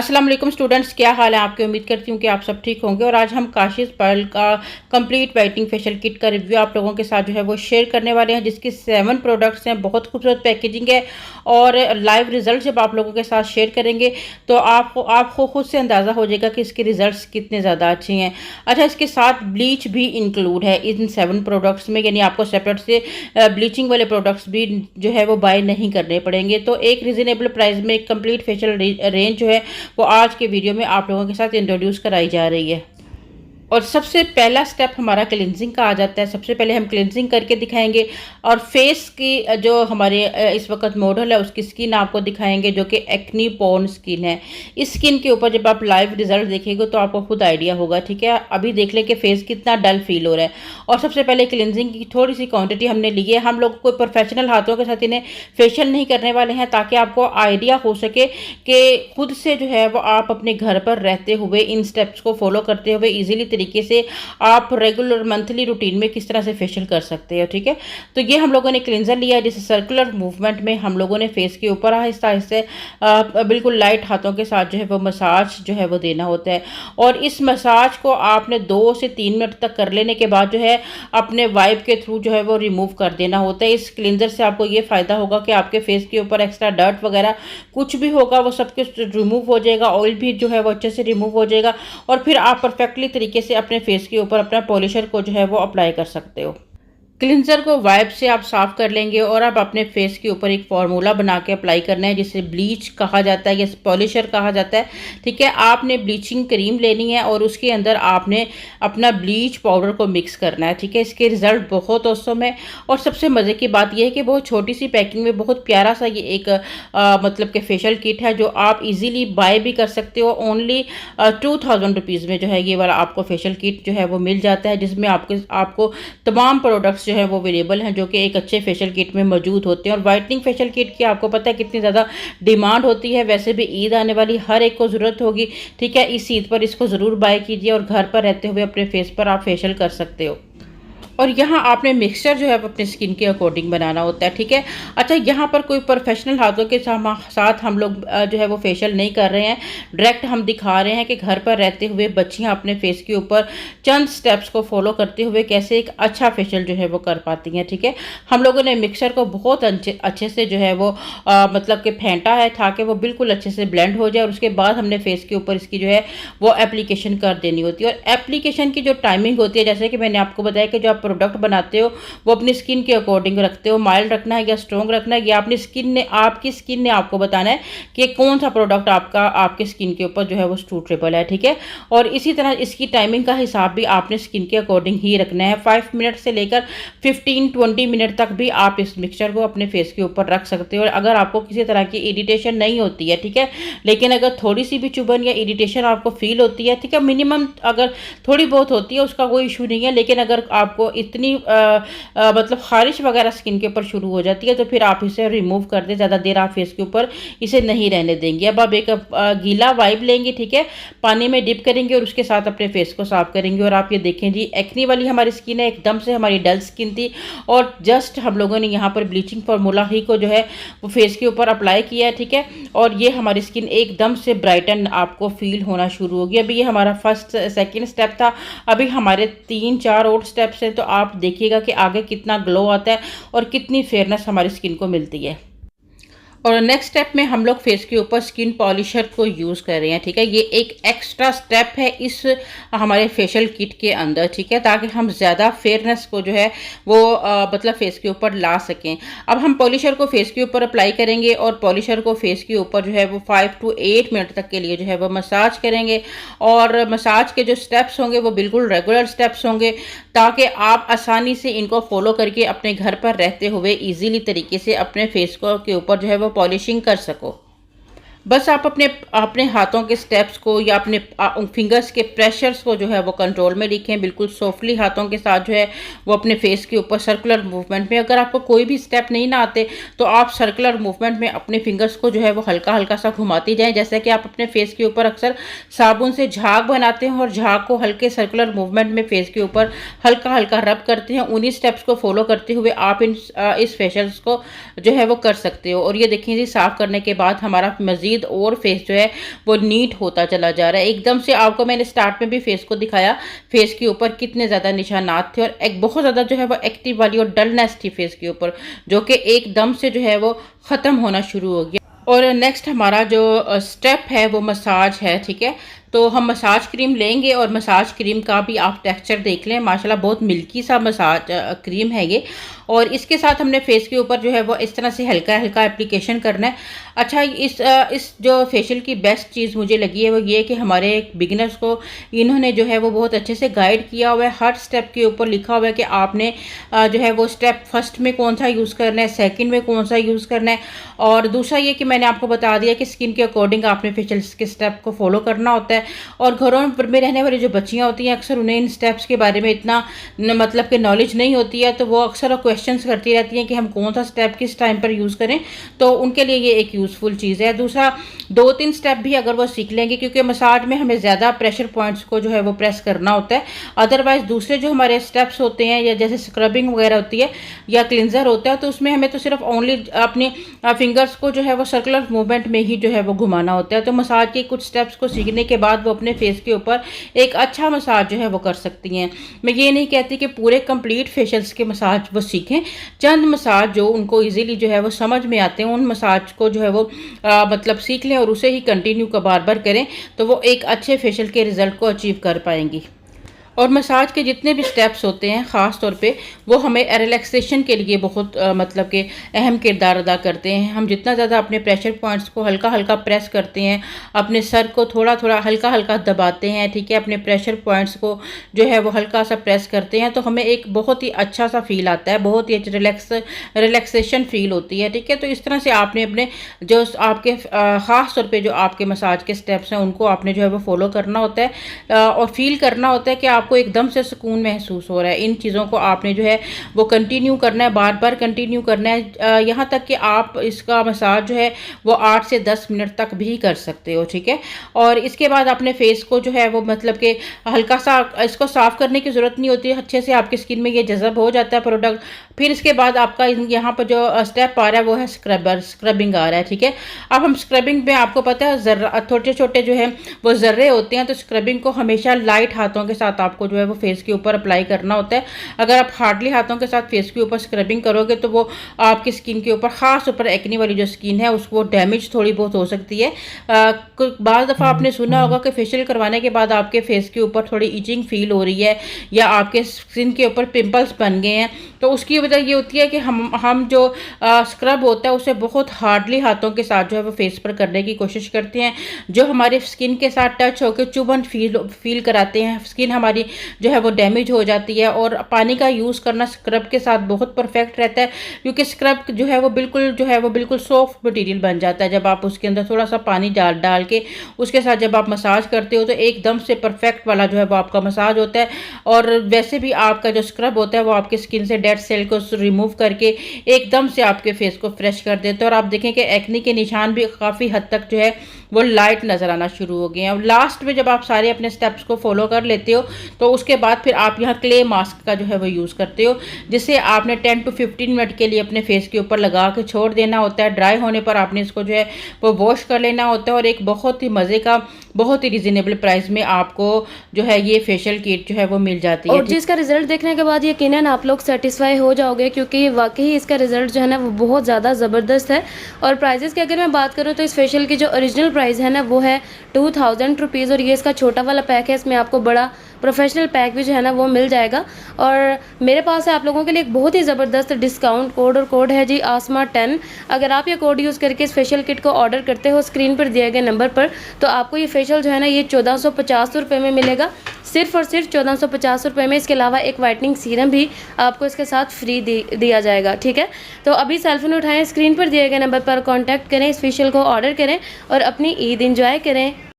अस्सलाम वालेकुम स्टूडेंट्स, क्या हाल है आपके। उम्मीद करती हूँ कि आप सब ठीक होंगे। और आज हम काशिश पर्ल का कंप्लीट वाइटनिंग फेशियल किट का रिव्यू आप लोगों के साथ जो है वो शेयर करने वाले हैं, जिसकी 7 प्रोडक्ट्स हैं। बहुत खूबसूरत पैकेजिंग है और लाइव रिजल्ट जब आप लोगों के साथ शेयर करेंगे तो आपको खुद से अंदाज़ा हो जाएगा कि इसके रिजल्ट्स कितने ज़्यादा अच्छे हैं। अच्छा, इसके साथ ब्लीच भी इंक्लूड है इन 7 प्रोडक्ट्स में, यानी आपको सेपरेट से ब्लीचिंग वाले प्रोडक्ट्स भी जो है वो बाय नहीं करने पड़ेंगे। तो एक रिजनेबल प्राइस में एक कंप्लीट फेशियल रेंज जो है वो आज के वीडियो में आप लोगों के साथ इंट्रोड्यूस कराई जा रही है। और सबसे पहला स्टेप हमारा क्लिनजिंग का आ जाता है। सबसे पहले हम क्लिनजिंग करके दिखाएंगे और फेस की जो हमारे इस वक्त मॉडल है उसकी स्किन आपको दिखाएंगे, जो कि एक्नी पोर्न स्किन है। इस स्किन के ऊपर जब आप लाइव रिजल्ट देखेंगे तो आपको खुद आइडिया होगा। ठीक है, अभी देख लें कि फेस कितना डल फील हो रहा है। और सबसे पहले क्लिनजिंग की थोड़ी सी क्वान्टिटी हमने ली है। हम लोग कोई प्रोफेशनल हाथों के साथ इन्हें फेशियल नहीं करने वाले हैं, ताकि आपको आइडिया हो सके कि खुद से जो है वो आप अपने घर पर रहते हुए इन स्टेप्स को फॉलो करते हुए ईजिली तरीके से आप रेगुलर मंथली रूटीन में किस तरह से फेशियल कर सकते हो। ठीक है, तो ये हम लोगों ने क्लींजर लिया है, जिसे सर्कुलर मूवमेंट में हम लोगों ने फेस के ऊपर आहिस्ता आहिस्ता बिल्कुल लाइट हाथों के साथ जो है वो मसाज जो है वो देना होता है। और इस मसाज को आपने 2 से 3 मिनट तक कर लेने के बाद जो है अपने वाइप के थ्रू जो है वो रिमूव कर देना होता है। इस क्लींजर से आपको ये फ़ायदा होगा कि आपके फेस के ऊपर एक्स्ट्रा डर्ट वगैरह कुछ भी होगा वो सब कुछ रिमूव हो जाएगा। ऑयल भी जो है वो अच्छे से रिमूव हो जाएगा और फिर आप परफेक्टली तरीके से अपने फेस के ऊपर अपना पॉलिशर को जो है वो अप्लाई कर सकते हो। क्लिनजर को वाइप से आप साफ़ कर लेंगे और आप अपने फेस के ऊपर एक फार्मूला बना के अप्लाई करना है, जिसे ब्लीच कहा जाता है या पॉलिशर कहा जाता है। ठीक है, आपने ब्लीचिंग क्रीम लेनी है और उसके अंदर आपने अपना ब्लीच पाउडर को मिक्स करना है। ठीक है, इसके रिज़ल्ट बहुत औसम है। और सबसे मज़े की बात यह है कि बहुत छोटी सी पैकिंग में बहुत प्यारा सा ये एक मतलब कि फेशियल किट है, जो आप इजीली बाय भी कर सकते हो। ओनली 2000 रुपीज़ में जो है ये वाला आपको फेशियल किट जो है वो मिल जाता है, जिसमें आपको तमाम प्रोडक्ट्स जो है वो अवेलेबल हैं, जो कि एक अच्छे फेशियल किट में मौजूद होते हैं। और वाइटनिंग फेशियल किट की आपको पता है कितनी ज़्यादा डिमांड होती है। वैसे भी ईद आने वाली, हर एक को ज़रूरत होगी। ठीक है, इस ईद पर इसको ज़रूर बाय कीजिए और घर पर रहते हुए अपने फेस पर आप फेशियल कर सकते हो। और यहाँ आपने मिक्सचर जो है अपने स्किन के अकॉर्डिंग बनाना होता है। ठीक है, अच्छा, यहाँ पर कोई प्रोफेशनल हाथों के साथ हम लोग जो है वो फेशियल नहीं कर रहे हैं। डायरेक्ट हम दिखा रहे हैं कि घर पर रहते हुए बच्चियाँ अपने फेस के ऊपर चंद स्टेप्स को फॉलो करते हुए कैसे एक अच्छा फेशियल जो है वो कर पाती हैं। ठीक है, हम लोगों ने मिक्सचर को बहुत अच्छे से जो है वो मतलब कि फेंटा है, ताकि वो बिल्कुल अच्छे से ब्लेंड हो जाए। और उसके बाद हमने फेस के ऊपर इसकी जो है वो एप्लीकेशन कर देनी होती है। और एप्लीकेशन की जो टाइमिंग होती है, जैसे कि मैंने आपको बताया कि जो आप प्रोडक्ट बनाते हो वो अपनी स्किन के अकॉर्डिंग रखते हो। माइल्ड रखना है या स्ट्रॉन्ग रखना है, या अपनी आपकी स्किन ने आपको बताना है कि कौन सा प्रोडक्ट आपके स्किन के ऊपर जो है वो सूटेबल है। ठीक है, और इसी तरह इसकी टाइमिंग का हिसाब भी आपने स्किन के अकॉर्डिंग ही रखना है। 5 मिनट से लेकर 15-20 मिनट तक भी आप इस मिक्सचर को अपने फेस के ऊपर रख सकते हो। और अगर आपको किसी तरह की इरिटेशन नहीं होती है, ठीक है, लेकिन अगर थोड़ी सी भी चुभन या इरिटेशन आपको फील होती है, ठीक है, मिनिमम अगर थोड़ी बहुत होती है उसका कोई इशू नहीं है, लेकिन अगर आपको इतनी मतलब खारिश वगैरह स्किन के ऊपर शुरू हो जाती है तो फिर आप इसे रिमूव कर दें। ज़्यादा देर आप फेस के ऊपर इसे नहीं रहने देंगे। अब आप एक गीला वाइप लेंगे, ठीक है, पानी में डिप करेंगे और उसके साथ अपने फेस को साफ करेंगे। और आप ये देखें जी, एक्नी वाली हमारी स्किन है, एकदम से हमारी डल स्किन थी और जस्ट हम लोगों ने यहाँ पर ब्लीचिंग फार्मूला ही को जो है वो फेस के ऊपर अप्लाई किया है। ठीक है, और ये हमारी स्किन एकदम से ब्राइटन आपको फील होना शुरू होगी। अभी ये हमारा फर्स्ट सेकेंड स्टेप था, अभी हमारे 3-4 और स्टेप्स हैं। तो आप देखिएगा कि आगे कितना ग्लो आता है और कितनी फेयरनेस हमारी स्किन को मिलती है। और नेक्स्ट स्टेप में हम लोग फेस के ऊपर स्किन पॉलिशर को यूज़ कर रहे हैं। ठीक है, ये एक एक्स्ट्रा स्टेप है इस हमारे फेशियल किट के अंदर। ठीक है, ताकि हम ज़्यादा फेयरनेस को जो है वो मतलब फेस के ऊपर ला सकें। अब हम पॉलिशर को फेस के ऊपर अप्लाई करेंगे और पॉलिशर को फेस के ऊपर जो है वो 5 to 8 मिनट तक के लिए जो है वो मसाज करेंगे। और मसाज के जो स्टेप्स होंगे वो बिल्कुल रेगुलर स्टेप्स होंगे, ताकि आप आसानी से इनको फॉलो करके अपने घर पर रहते हुए ईजीली तरीके से अपने फेस को के ऊपर जो है वो पॉलिशिंग कर सको। बस आप अपने हाथों के स्टेप्स को या अपने फिंगर्स के प्रेशर्स को जो है वो कंट्रोल में रखें। बिल्कुल सॉफ्टली हाथों के साथ जो है वो अपने फेस के ऊपर सर्कुलर मूवमेंट में, अगर आपको कोई भी स्टेप नहीं ना आते तो आप सर्कुलर मूवमेंट में अपने फिंगर्स को जो है वो हल्का हल्का सा घुमाती जाएं। जैसे कि आप अपने फेस के ऊपर अक्सर साबुन से झाग बनाते हैं और झाग को हल्के सर्कुलर मूवमेंट में फेस के ऊपर हल्का हल्का रब करते हैं, उन्हीं स्टेप्स को फॉलो करते हुए आप इस फेशियल्स को जो है वो कर सकते हो। और ये देखिए जी, साफ़ करने के बाद हमारा मज़ीद मज़ीद और फेस जो है वो नीट होता चला जा रहा है। एकदम से आपको मैंने स्टार्ट में भी फेस को दिखाया, फेस के ऊपर कितने ज़्यादा निशानात थे और एक बहुत ज़्यादा जो है वो एक्टिव वाली और डलनेस थी फेस के ऊपर, जो कि एकदम से जो है वो ख़त्म होना शुरू हो गया। और नेक्स्ट हमारा जो स्टेप है वो मसाज है, ठीक है। तो हम मसाज क्रीम लेंगे और मसाज क्रीम का भी आप टेक्सचर देख लें, माशाल्लाह बहुत मिल्की सा मसाज क्रीम है ये। और इसके साथ हमने फेस के ऊपर जो है वो इस तरह से हल्का हल्का एप्लीकेशन करना है। अच्छा, इस जो फेशियल की बेस्ट चीज़ मुझे लगी है वो ये कि हमारे बिगिनर्स को इन्होंने जो है वो बहुत अच्छे से गाइड किया हुआ है। हर स्टेप के ऊपर लिखा हुआ है कि आपने जो है वो स्टेप फर्स्ट में कौन सा यूज़ करना है, सेकंड में कौन सा यूज़ करना है। और दूसरा ये कि मैंने आपको बता दिया कि स्किन के अकॉर्डिंग आपने फेशियल के स्टेप को फॉलो करना होता है। और घरों में रहने वाली जो बच्चियां होती हैं अक्सर उन्हें इन स्टेप्स के बारे में इतना मतलब कि नॉलेज नहीं होती है, तो वो अक्सर क्वेश्चंस करती रहती हैं कि हम कौन सा स्टेप किस टाइम पर यूज़ करें। तो उनके लिए ये एक यूज़फुल चीज़ है। दूसरा 2-3 स्टेप भी अगर वो सीख लेंगे, क्योंकि मसाज में हमें ज़्यादा प्रेशर पॉइंट्स को जो है वो प्रेस करना होता है। अदरवाइज दूसरे जो हमारे स्टेप्स होते हैं या जैसे स्क्रबिंग वगैरह होती है या क्लिनजर होता है, तो उसमें हमें तो सिर्फ ओनली अपने फिंगर्स को जो है वो सर्कुलर मूवमेंट में ही जो है वो घुमाना होता है। तो मसाज के कुछ स्टेप्स को सीखने के बाद वो अपने फेस के ऊपर एक अच्छा मसाज जो है वो कर सकती हैं। मैं ये नहीं कहती कि पूरे कंप्लीट फेशियल्स के मसाज वो सीखें, चंद मसाज जो उनको इजीली जो है वो समझ में आते हैं उन मसाज को जो है वो मतलब सीख लें और उसे ही कंटिन्यू बार बार करें, तो वो एक अच्छे फेशियल के रिजल्ट को अचीव कर पाएंगी। और मसाज के जितने भी स्टेप्स होते हैं ख़ास तौर पे वो हमें रिलैक्सेशन के लिए बहुत मतलब कि अहम किरदार अदा करते हैं। हम जितना ज़्यादा अपने प्रेशर पॉइंट्स को हल्का हल्का प्रेस करते हैं, अपने सर को थोड़ा थोड़ा हल्का हल्का दबाते हैं, ठीक है, अपने प्रेशर पॉइंट्स को जो है वो हल्का सा प्रेस करते हैं, तो हमें एक बहुत ही अच्छा सा फील आता है, बहुत ही रिलैक्सेशन फील होती है, ठीक है। तो इस तरह से आपने अपने जो आपके ख़ास तौर पर जो आपके मसाज के स्टेप्स हैं उनको आपने जो है वो फॉलो करना होता है और फील करना होता है कि आपको एकदम से सुकून महसूस हो रहा है। इन चीज़ों को आपने जो है वो कंटिन्यू करना है, बार बार कंटिन्यू करना है, यहाँ तक कि आप इसका मसाज जो है वो 8 से 10 मिनट तक भी कर सकते हो, ठीक है। और इसके बाद अपने फेस को जो है वो मतलब कि हल्का सा इसको साफ़ करने की ज़रूरत नहीं होती है, अच्छे से आपकी स्किन में ये जज़ब हो जाता है प्रोडक्ट। फिर इसके बाद आपका यहाँ पर जो स्टेप आ रहा है वो है स्क्रबिंग आ रहा है, ठीक है। अब हम स्क्रबिंग में आपको पता है छोटे छोटे जो है वो ज़र्रे होते हैं, तो स्क्रबिंग को हमेशा लाइट हाथों के साथ आपको जो है वो फेस के ऊपर अप्लाई करना होता है। अगर आप हार्डली हाथों के साथ फेस के ऊपर स्क्रबिंग करोगे तो वो आपकी स्किन के ऊपर, ख़ास ऊपर एक्ने वाली जो स्किन है उसको डैमेज थोड़ी बहुत हो सकती है। बाज़ दफ़ा आपने सुना होगा कि फेशियल करवाने के बाद आपके फेस के ऊपर थोड़ी इचिंग फील हो रही है या आपके स्किन के ऊपर पिंपल्स बन गए हैं, तो उसकी वजह ये होती है कि हम जो स्क्रब होता है उसे बहुत हार्डली हाथों के साथ जो है वो फेस पर करने की कोशिश करते हैं, जो हमारे स्किन के साथ टच होकर चुभन फील कराते हैं। स्किन हमारी जो है वो डैमेज हो जाती है। और पानी का यूज़ करना स्क्रब के साथ बहुत परफेक्ट रहता है, क्योंकि स्क्रब जो है वो बिल्कुल सॉफ्ट मटेरियल बन जाता है। जब आप उसके अंदर थोड़ा सा पानी डाल के उसके साथ जब आप मसाज करते हो तो एकदम से परफेक्ट वाला जो है वो आपका मसाज होता है। और वैसे भी आपका जो स्क्रब होता है वो आपकी स्किन से डेड सेल को रिमूव करके एकदम से आपके फेस को फ्रेश कर देते हैं। और आप देखें कि एक्ने के निशान भी काफ़ी हद तक जो है वो लाइट नज़र आना शुरू हो गए हैं। और लास्ट में जब आप सारे अपने स्टेप्स को फॉलो कर लेते हो तो उसके बाद फिर आप यहाँ क्ले मास्क का जो है वो यूज़ करते हो, जिसे आपने 10 to 15 मिनट के लिए अपने फेस के ऊपर लगा के छोड़ देना होता है। ड्राई होने पर आपने इसको जो है वो वॉश कर लेना होता है और एक बहुत ही मज़े का, बहुत ही रिजनेबल प्राइस में आपको जो है ये फेशियल किट जो है वो मिल जाती है। और जिसका रिजल्ट देखने के बाद यकीनन आप लोग सेटिस्फाई हो जाओगे, क्योंकि वाकई इसका रिजल्ट जो है ना वो बहुत ज़्यादा ज़बरदस्त है। और प्राइजेस की अगर मैं बात करूँ तो इस फेशियल की जो ओरिजिनल प्राइस है ना वो है 2000 रुपीज़, और ये इसका छोटा वाला पैक है, इसमें आपको बड़ा प्रोफेशनल पैक भी जो है ना वो मिल जाएगा। और मेरे पास है आप लोगों के लिए एक बहुत ही ज़बरदस्त डिस्काउंट कोड, और कोड है जी ASMA10। अगर आप ये कोड यूज़ करके इस फेशियल किट को ऑर्डर करते हो स्क्रीन पर दिए गए नंबर पर, तो आपको ये फेशियल जो है ना ये 1450 रुपये में मिलेगा, सिर्फ और सिर्फ 1450 रुपये में। इसके अलावा एक वाइटनिंग सीरम भी आपको इसके साथ फ्री दिया जाएगा, ठीक है। तो अभी सेल्फोन उठाएं, स्क्रीन पर दिए गए नंबर पर कॉन्टैक्ट करें, इस फेशियल को ऑर्डर करें और अपनी ईद इंजॉय करें।